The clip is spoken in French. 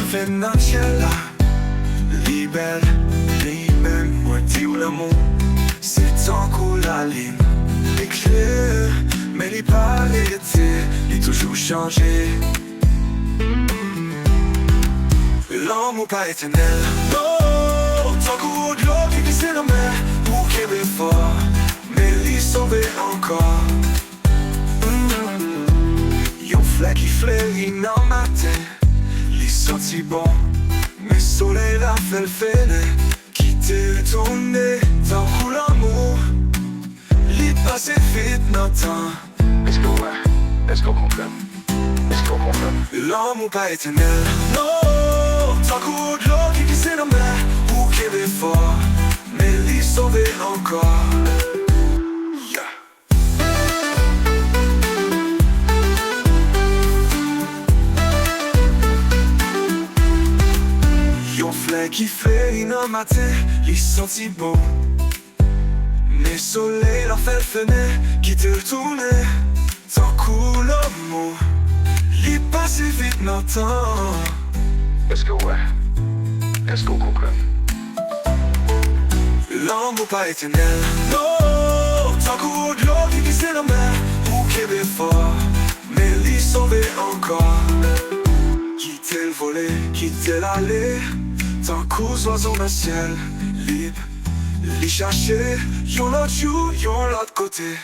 fait nan ciel là. Libelle, lui-même, moi dis ou l'amour. C'est encore la ligne, l'éclair, mais il pas été, il toujours changé. L'amour pas éternel, non, tant qu'au de l'eau qui glisse dans la mer, pour qu'il est fort, mais il sauvé encore. Yon flèche qui fleurit dans le matin, il senti bon, mais soleil la fait le fêler, qui t'est retourné, tant que l'amour, il passe vite dans le temps. Est-ce que ouais, est-ce qu'on comprend? Est-ce qu'on comprend? L'amour pas éternel, non, tant qu'au de l'eau qui glisse dans la mer, pour qu'il est fort, mais il sauvé encore. Qui fait un matin, il sentit bon. Mais soleil la fait fenêtre, qui te retourne. Tant que l'amour, il passe vite dans le temps. Est-ce que ouais, est-ce qu'on comprend? L'amour pas éternel, non, tant que de l'eau qui glisse dans la mer, pour qu'il est fort, mais il sauvé encore. Quitter le volet, quitter l'allée, tant qu'aux oiseaux dans le ciel, libre, les chercher, y'en l'autre jour, y'en l'autre côté.